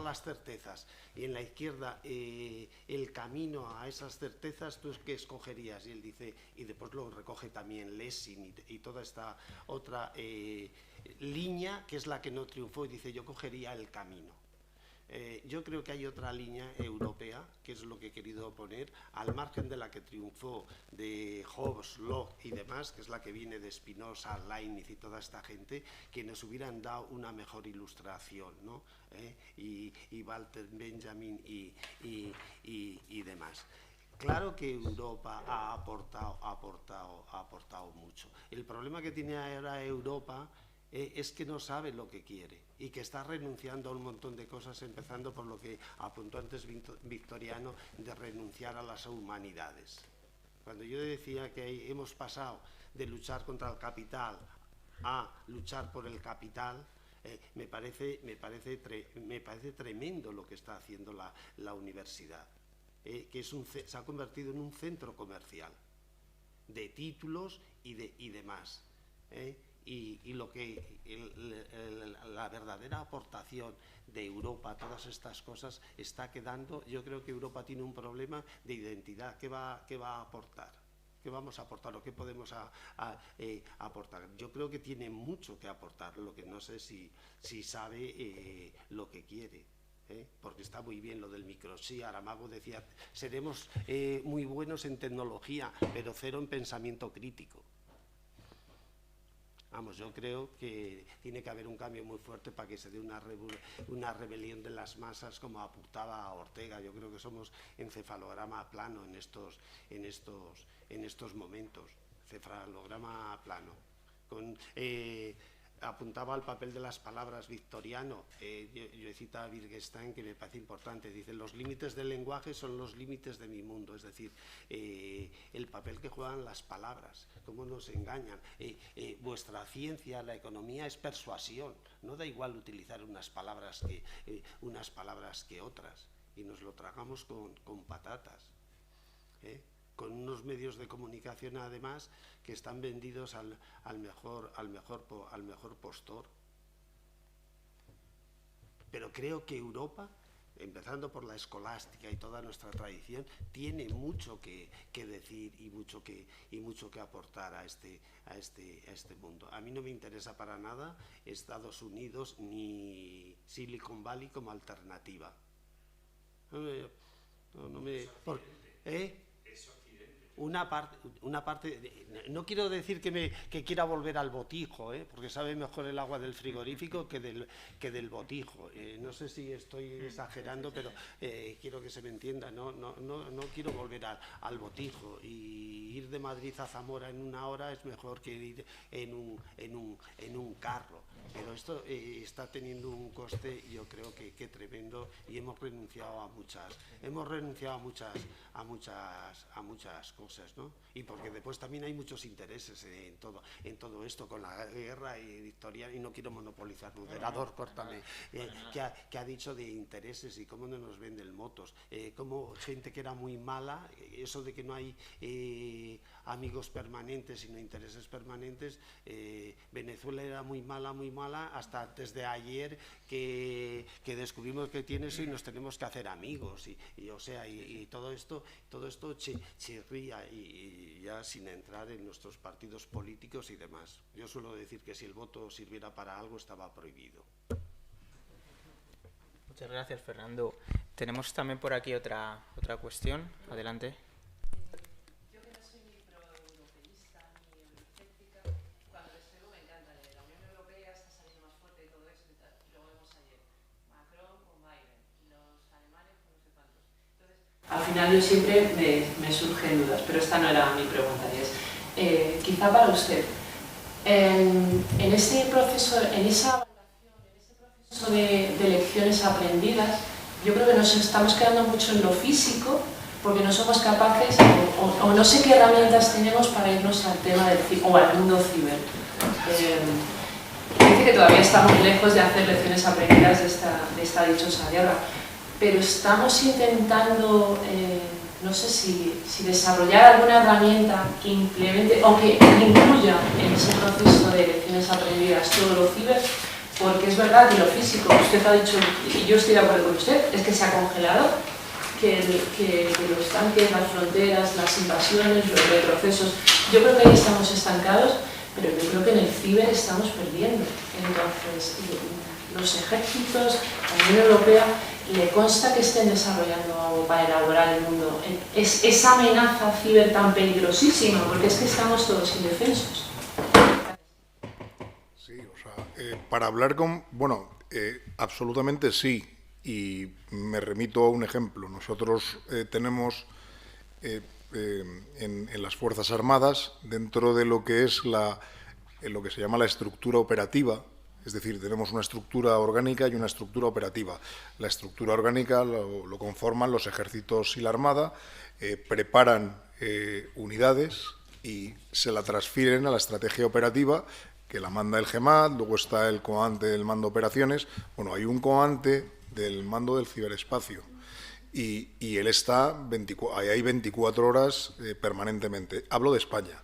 [SPEAKER 4] las certezas, y en la izquierda el camino a esas certezas, ¿tú qué escogerías? Y él dice, y después lo recoge también Lessing y toda esta otra línea que es la que no triunfó, y dice, yo cogería el camino. Yo creo que hay otra línea europea, que es lo que he querido poner, al margen de la que triunfó de Hobbes, Locke y demás, que es la que viene de Spinoza, Leibniz y toda esta gente, que nos hubieran dado una mejor ilustración, ¿no? Y Walter Benjamin y demás. Claro que Europa ha aportado mucho. El problema que tiene ahora Europa es que no sabe lo que quiere y que está renunciando a un montón de cosas, empezando por lo que apuntó antes Victoriano, de renunciar a las humanidades. Cuando yo decía que hemos pasado de luchar contra el capital a luchar por el capital, me parece tremendo lo que está haciendo la universidad, que se ha convertido en un centro comercial de títulos y demás. Y lo que la verdadera aportación de Europa a todas estas cosas está quedando. Yo creo que Europa tiene un problema de identidad. ¿Qué va a aportar? ¿Qué vamos a aportar o qué podemos aportar? Yo creo que tiene mucho que aportar, lo que no sé si sabe lo que quiere. Porque está muy bien lo del microchip. Aramago decía, seremos muy buenos en tecnología, pero cero en pensamiento crítico. Vamos, yo creo que tiene que haber un cambio muy fuerte para que se dé una rebelión de las masas, como apuntaba Ortega. Yo creo que somos encefalograma plano en estos momentos. Encefalograma plano. Apuntaba al papel de las palabras Victoriano. Yo he citado a Wittgenstein, que me parece importante. Dice, los límites del lenguaje son los límites de mi mundo. Es decir, el papel que juegan las palabras, cómo nos engañan. Vuestra ciencia, la economía, es persuasión. No da igual utilizar unas palabras que otras. Y nos lo tragamos con patatas. Con unos medios de comunicación, además, que están vendidos al mejor postor. Pero creo que Europa, empezando por la escolástica y toda nuestra tradición, tiene mucho que decir y mucho que aportar a este mundo. A mí no me interesa para nada Estados Unidos ni Silicon Valley como alternativa. Una parte, no quiero decir que quiera volver al botijo, porque sabe mejor el agua del frigorífico que del botijo. No sé si estoy exagerando, pero quiero que se me entienda. No quiero volver al botijo, y ir de Madrid a Zamora en 1 hora es mejor que ir en un carro. Pero esto está teniendo un coste, yo creo que tremendo, y hemos renunciado a muchas cosas, ¿no? Y porque después también hay muchos intereses en todo esto, con la guerra y Victoriano, y no quiero monopolizar, moderador, córtame, que ha dicho de intereses y cómo no nos venden motos, como gente que era muy mala, eso de que no hay amigos permanentes sino intereses permanentes. Venezuela era muy mala hasta antes de ayer que descubrimos que tiene eso y nos tenemos que hacer amigos y todo esto chirría, y ya sin entrar en nuestros partidos políticos y demás. Yo suelo decir que si el voto sirviera para algo estaba prohibido.
[SPEAKER 1] Muchas gracias, Fernando. Tenemos también por aquí otra cuestión. Adelante.
[SPEAKER 7] Al final yo siempre me surgen dudas, pero esta no era mi pregunta, y es, quizá para usted, en ese proceso, en esa evaluación, en ese proceso de lecciones aprendidas, yo creo que nos estamos quedando mucho en lo físico, porque no somos capaces, o no sé qué herramientas tenemos para irnos al tema del o al mundo ciber. Dice que todavía estamos lejos de hacer lecciones aprendidas de esta dichosa guerra, pero estamos intentando, no sé si desarrollar alguna herramienta que implemente o que incluya en ese proceso de lecciones aprendidas todo lo ciber, porque es verdad que lo físico, usted ha dicho, y yo estoy de acuerdo con usted, es que se ha congelado, que los tanques, las fronteras, las invasiones, los retrocesos, yo creo que ahí estamos estancados, pero yo creo que en el ciber estamos perdiendo. Entonces, los ejércitos, la Unión Europea, ¿le consta que estén desarrollando algo para elaborar el mundo? Es esa amenaza ciber tan peligrosísima, porque es que estamos todos indefensos.
[SPEAKER 2] Sí, o sea, para hablar con... Bueno, absolutamente sí, y me remito a un ejemplo. Nosotros tenemos en las Fuerzas Armadas, dentro de lo que es lo que se llama la estructura operativa, es decir, tenemos una estructura orgánica y una estructura operativa. La estructura orgánica lo conforman los ejércitos y la Armada, preparan unidades y se la transfieren a la estrategia operativa, que la manda el GEMAT, luego está el COANTE del mando operaciones. Bueno, hay un COANTE del mando del ciberespacio y él está, hay 24 horas permanentemente. Hablo de España.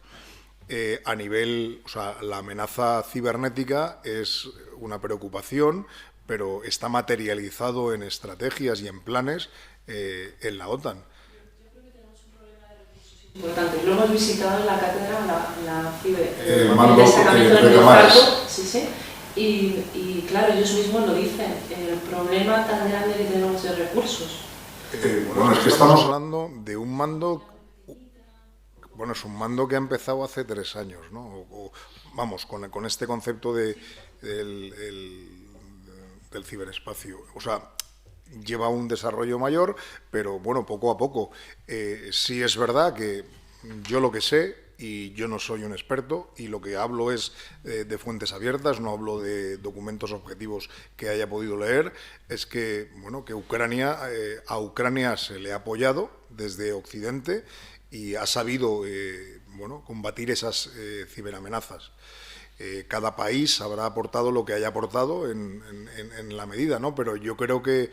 [SPEAKER 2] A nivel, o sea, la amenaza cibernética es una preocupación, pero está materializado en estrategias y en planes en la OTAN.
[SPEAKER 7] Yo creo que tenemos un problema de recursos importantes. Lo hemos visitado en la cátedra, la CIBE,
[SPEAKER 2] mando
[SPEAKER 7] el destacamento
[SPEAKER 2] de
[SPEAKER 7] del
[SPEAKER 2] Mares.
[SPEAKER 7] sí. Y claro, ellos mismos lo dicen, el problema tan grande que tenemos de recursos.
[SPEAKER 2] Bueno, es que estamos hablando de un mando... Bueno, es un mando que ha empezado hace 3 años, ¿no? Vamos, con este concepto del ciberespacio. O sea, lleva un desarrollo mayor, pero bueno, poco a poco. Sí es verdad que yo lo que sé, y yo no soy un experto, y lo que hablo es de fuentes abiertas, no hablo de documentos objetivos que haya podido leer, es que, bueno, que a Ucrania se le ha apoyado desde Occidente y ha sabido combatir esas ciberamenazas. Cada país habrá aportado lo que haya aportado en la medida, ¿no? Pero yo creo que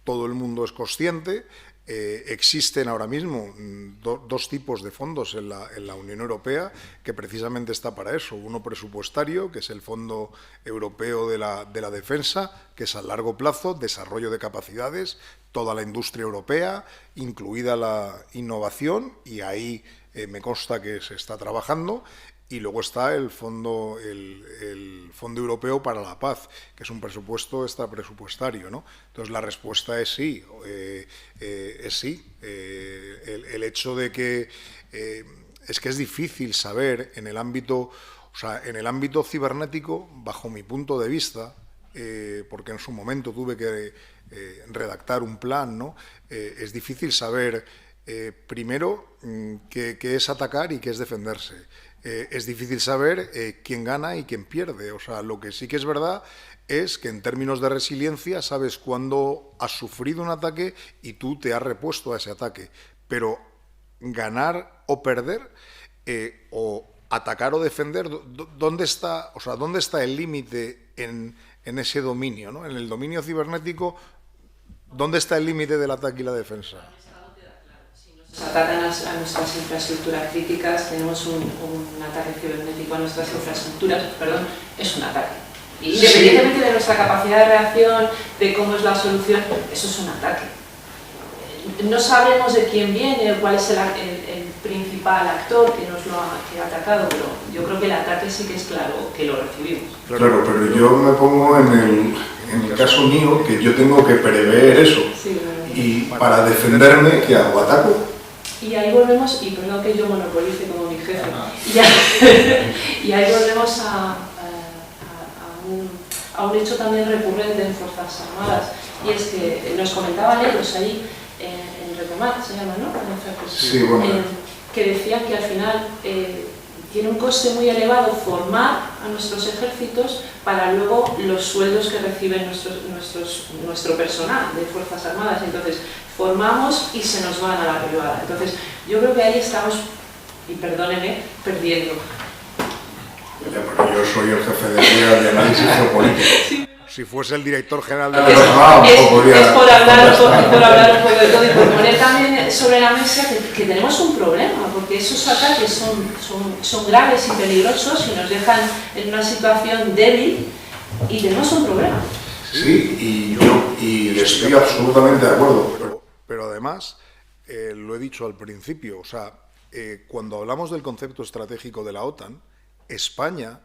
[SPEAKER 2] todo el mundo es consciente. Existen ahora mismo dos tipos de fondos en la Unión Europea que precisamente está para eso. Uno presupuestario, que es el Fondo Europeo de la Defensa, que es a largo plazo, desarrollo de capacidades, toda la industria europea, incluida la innovación, y ahí me consta que se está trabajando. Y luego está el Fondo Europeo para la Paz, que es un presupuesto extrapresupuestario, ¿no? Entonces la respuesta es sí, es sí. El hecho de que es que es difícil saber en el ámbito, o sea, en el ámbito cibernético, bajo mi punto de vista, porque en su momento tuve que redactar un plan, ¿no? Es difícil saber primero qué es atacar y qué es defenderse. Es difícil saber quién gana y quién pierde. O sea, lo que sí que es verdad es que en términos de resiliencia sabes cuándo has sufrido un ataque y tú te has repuesto a ese ataque. Pero ganar o perder, o atacar o defender, ¿dónde está el límite en ese dominio, ¿no? En el dominio cibernético, ¿dónde está el límite del ataque y la defensa?
[SPEAKER 7] Nos atacan a nuestras infraestructuras críticas, tenemos un ataque cibernético a nuestras infraestructuras, es un ataque. Y independientemente de nuestra capacidad de reacción, de cómo es la solución, eso es un ataque. No sabemos de quién viene o cuál es el principal actor que ha atacado, pero yo creo que el ataque sí que es claro que lo recibimos.
[SPEAKER 2] Claro, pero yo me pongo en el caso mío, que yo tengo que prever eso.
[SPEAKER 7] Sí,
[SPEAKER 2] y para defenderme, ¿qué hago? ¿Ataco?
[SPEAKER 7] Y ahí volvemos, y perdón que yo monopolice como mi jefe, y ahí volvemos a un hecho también recurrente en Fuerzas Armadas, y es que nos comentaban ellos ahí, en Retomar, se llama, ¿no?
[SPEAKER 2] Sí, bueno.
[SPEAKER 7] Que decían que al final tiene un coste muy elevado formar a nuestros ejércitos para luego los sueldos que reciben nuestro personal de Fuerzas Armadas. Entonces, formamos y se nos van a la privada. Entonces, yo creo que ahí estamos, y perdónenme, perdiendo.
[SPEAKER 2] Pero yo soy el jefe de área de análisis geopolítico. Si fuese el director general de la
[SPEAKER 7] Es por hablar un poco de todo y por poner también sobre la mesa que tenemos un problema, porque esos ataques son graves y peligrosos y nos dejan en una situación débil y tenemos un problema.
[SPEAKER 2] Sí, y estoy absolutamente de acuerdo. Pero además, lo he dicho al principio, o sea, cuando hablamos del concepto estratégico de la OTAN, España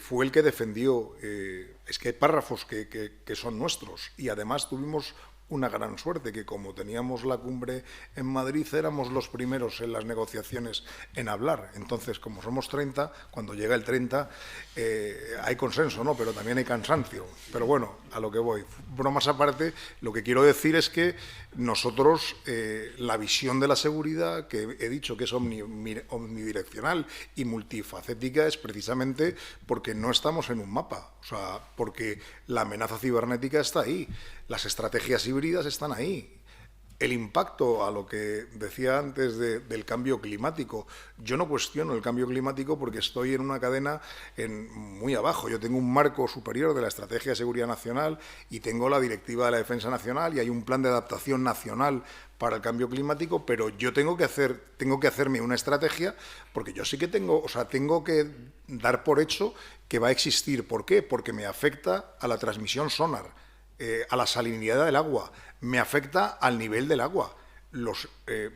[SPEAKER 2] fue el que defendió, es que hay párrafos que son nuestros, y además tuvimos una gran suerte, que como teníamos la cumbre en Madrid, éramos los primeros en las negociaciones en hablar. Entonces, como somos 30, cuando llega el 30 hay consenso, ¿no? Pero también hay cansancio. Pero bueno, a lo que voy. Bromas aparte, lo que quiero decir es que nosotros, la visión de la seguridad, que he dicho que es omnidireccional y multifacética, es precisamente porque no estamos en un mapa, o sea, porque la amenaza cibernética está ahí, las estrategias híbridas están ahí. El impacto, a lo que decía antes del cambio climático, yo no cuestiono el cambio climático porque estoy en una cadena muy abajo. Yo tengo un marco superior de la Estrategia de Seguridad Nacional y tengo la Directiva de la Defensa Nacional y hay un plan de adaptación nacional para el cambio climático, pero yo tengo que hacerme una estrategia porque yo sí que tengo que dar por hecho que va a existir. ¿Por qué? Porque me afecta a la transmisión sonar, a la salinidad del agua, me afecta al nivel del agua.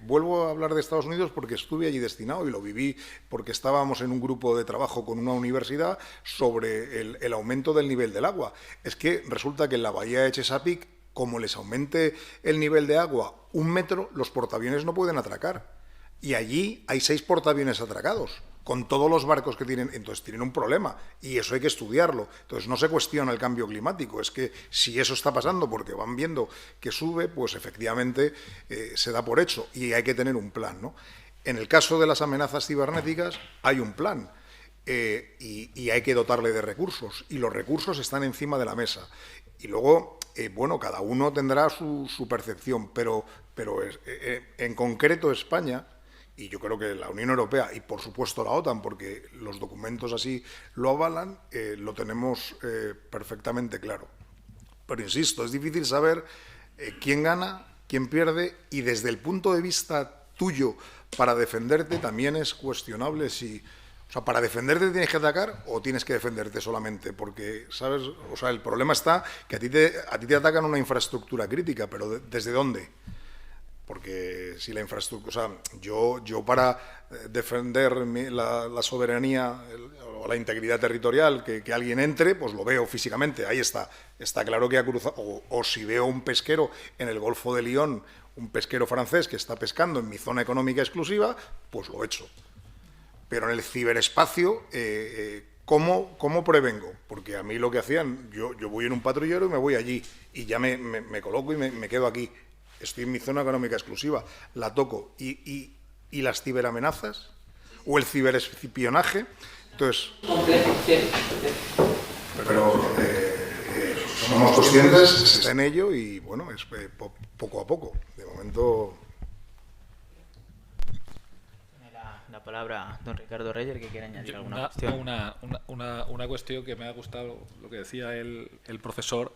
[SPEAKER 2] Vuelvo a hablar de Estados Unidos porque estuve allí destinado y lo viví porque estábamos en un grupo de trabajo con una universidad sobre el aumento del nivel del agua. Es que resulta que en la bahía de Chesapeake, como les aumente el nivel de agua 1 metro, los portaaviones no pueden atracar. Y allí hay 6 portaaviones atracados, con todos los barcos que tienen. Entonces tienen un problema y eso hay que estudiarlo. Entonces no se cuestiona el cambio climático, es que si eso está pasando porque van viendo que sube, pues efectivamente se da por hecho y hay que tener un plan, ¿no? En el caso de las amenazas cibernéticas hay un plan y hay que dotarle de recursos y los recursos están encima de la mesa. Y luego, bueno, cada uno tendrá su percepción, pero en concreto España, y yo creo que la Unión Europea y, por supuesto, la OTAN, porque los documentos así lo avalan, lo tenemos perfectamente claro. Pero, insisto, es difícil saber quién gana, quién pierde, y desde el punto de vista tuyo, para defenderte, también es cuestionable si... O sea, ¿para defenderte tienes que atacar o tienes que defenderte solamente? Porque, ¿sabes? O sea, el problema está que a ti te atacan una infraestructura crítica, pero ¿desde dónde? Porque si la infraestructura... O sea, yo para defender la soberanía o la integridad territorial, que alguien entre, pues lo veo físicamente, ahí está. Está claro que ha cruzado... O si veo un pesquero en el Golfo de Lión, un pesquero francés que está pescando en mi zona económica exclusiva, pues lo echo. Pero en el ciberespacio, ¿cómo prevengo? Porque a mí lo que hacían, yo voy en un patrullero y me voy allí, y ya me coloco y me quedo aquí. Estoy en mi zona económica exclusiva, la toco. ¿Y las ciberamenazas? ¿O el ciberespionaje? Entonces... Pero somos conscientes, se está en ello y, bueno, es poco a poco. De momento...
[SPEAKER 1] La palabra don Ricardo Reyer, que quiere añadir alguna cuestión.
[SPEAKER 3] Una cuestión que me ha gustado, lo que decía el profesor,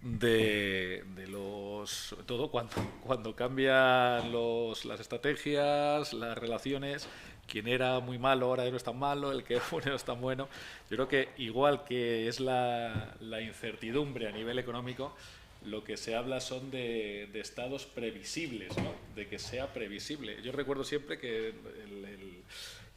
[SPEAKER 3] de los todo cuando cambian las estrategias, las relaciones, quien era muy malo ahora no es tan malo, el que era bueno no es tan bueno. Yo creo que igual que es la incertidumbre a nivel económico, lo que se habla son de estados previsibles, ¿no? De que sea previsible. Yo recuerdo siempre que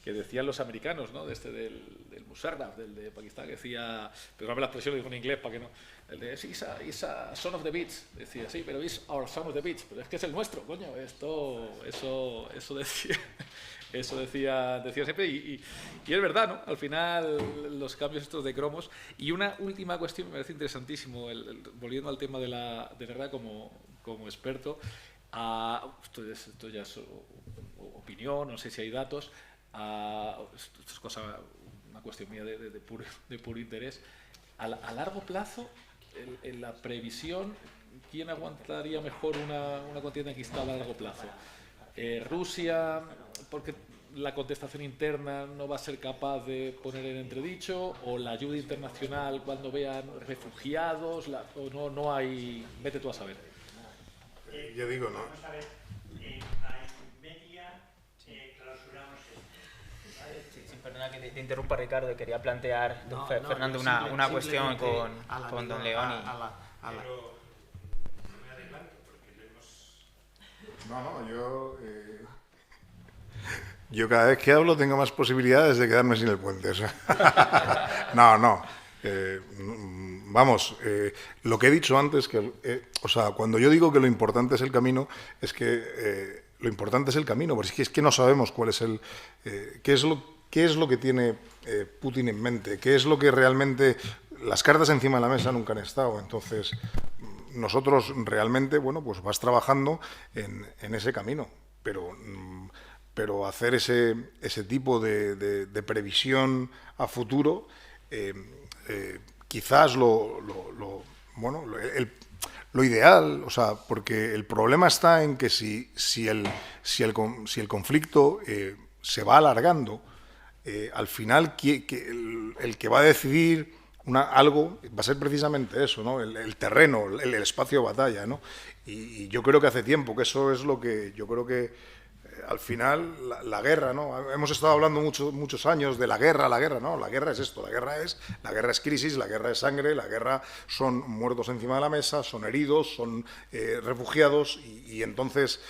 [SPEAKER 3] que decían los americanos, ¿no? Del Musharraf, del de Pakistán, que decía, perdóname la expresión, lo digo en inglés para que no, el de is a son of the beach, decía, sí, pero is our son of the beach, pero es que es el nuestro, coño, eso decía. Eso decía siempre y es verdad, ¿no? Al final los cambios estos de cromos. Y una última cuestión me parece interesantísimo, volviendo al tema de la verdad como experto, esto ya es opinión, no sé si hay datos, esto es una cuestión mía de puro interés. A largo plazo, en la previsión, ¿quién aguantaría mejor una contienda enquistada a largo plazo? Rusia, porque la contestación interna no va a ser capaz de poner en entredicho, o la ayuda internacional cuando vean refugiados, o no hay, vete tú a saber.
[SPEAKER 2] Ya digo, ¿no?
[SPEAKER 5] Vamos a ver, a media clausuramos esto.
[SPEAKER 1] Sí, perdona que te interrumpa, Ricardo, quería plantear,
[SPEAKER 4] No,
[SPEAKER 1] Fernando,
[SPEAKER 4] yo
[SPEAKER 1] una cuestión
[SPEAKER 4] simplemente
[SPEAKER 1] con don León.
[SPEAKER 6] Pero no me adelanto porque lo hemos...
[SPEAKER 2] No, yo cada vez que hablo tengo más posibilidades de quedarme sin el puente. O sea. No. Vamos, lo que he dicho antes, o sea, cuando yo digo que lo importante es el camino, es que lo importante es el camino, porque es que no sabemos cuál es qué es lo que tiene Putin en mente, qué es lo que realmente... Las cartas encima de la mesa nunca han estado, entonces nosotros realmente, bueno, pues vas trabajando en ese camino, pero hacer ese tipo de previsión a futuro, quizás lo ideal, o sea, porque el problema está en que si el conflicto se va alargando, al final el que va a decidir algo va a ser precisamente eso, ¿no? El terreno, el espacio de batalla, ¿no? Y yo creo que hace tiempo que eso es lo que yo creo que al final la guerra, ¿no? Hemos estado hablando muchos años de la guerra, ¿no? La guerra es esto, la guerra es crisis, la guerra es sangre, la guerra son muertos encima de la mesa, son heridos, son refugiados y entonces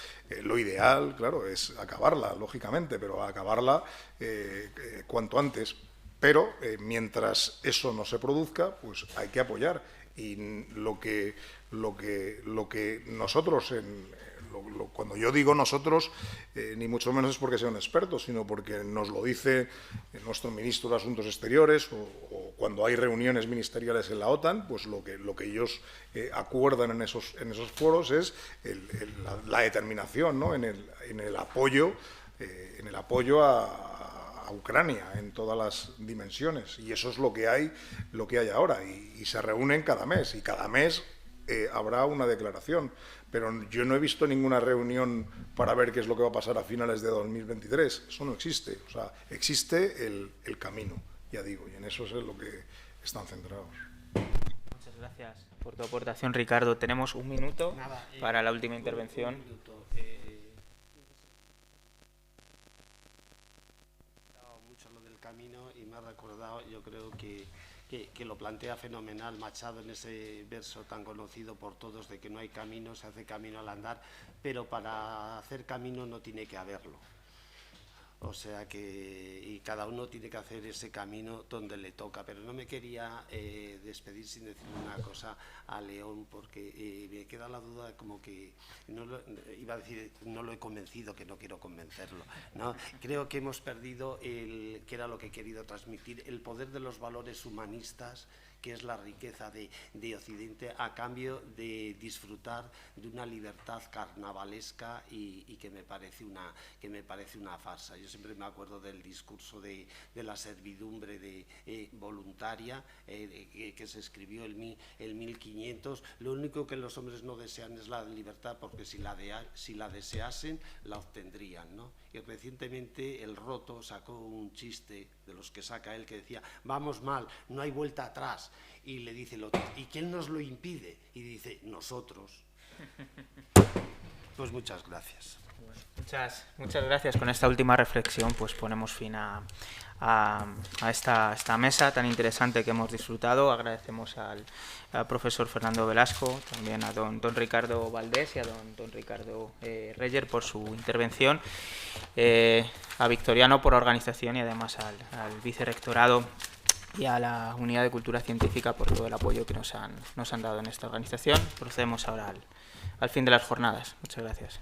[SPEAKER 2] lo ideal, claro, es acabarla, lógicamente, pero acabarla cuanto antes. Pero mientras eso no se produzca, pues hay que apoyar. Y lo que nosotros, cuando yo digo nosotros, ni mucho menos es porque sea un experto, sino porque nos lo dice nuestro ministro de Asuntos Exteriores o cuando hay reuniones ministeriales en la OTAN, pues lo que ellos acuerdan en esos foros es la determinación, ¿no? en el apoyo a Ucrania en todas las dimensiones, y eso es lo que hay ahora, y se reúnen cada mes, y cada mes habrá una declaración, pero yo no he visto ninguna reunión para ver qué es lo que va a pasar a finales de 2023, eso no existe, o sea, existe el camino, ya digo, y en eso es en lo que están centrados.
[SPEAKER 1] Muchas gracias por tu aportación, Ricardo. Tenemos un minuto para la última intervención.
[SPEAKER 4] Mucho lo del camino y me ha recordado, yo creo que lo plantea fenomenal Machado en ese verso tan conocido por todos de que no hay camino, se hace camino al andar, pero para hacer camino no tiene que haberlo. O sea que y cada uno tiene que hacer ese camino donde le toca, pero no me quería despedir sin decir una cosa a León, porque me queda la duda como que iba a decir no lo he convencido, que no quiero convencerlo, ¿no? Creo que hemos perdido que era lo que he querido transmitir, el poder de los valores humanistas, que es la riqueza de Occidente, a cambio de disfrutar de una libertad carnavalesca y que me parece una farsa. Yo siempre me acuerdo del discurso de la servidumbre voluntaria que se escribió en 1500. Lo único que los hombres no desean es la libertad, porque si la deseasen, la obtendrían, ¿no? Y recientemente el Roto sacó un chiste de los que saca él que decía: vamos mal, no hay vuelta atrás. Y le dice el otro: ¿y quién nos lo impide? Y dice: nosotros. Pues muchas gracias.
[SPEAKER 1] Muchas gracias. Con esta última reflexión pues ponemos fin a esta mesa tan interesante que hemos disfrutado. Agradecemos al profesor Fernando Velasco, también a don Ricardo Valdés y a don Ricardo Reyer por su intervención, a Victoriano por la organización y además al vicerrectorado y a la Unidad de Cultura Científica por todo el apoyo que nos han dado en esta organización. Procedemos ahora al fin de las jornadas. Muchas gracias.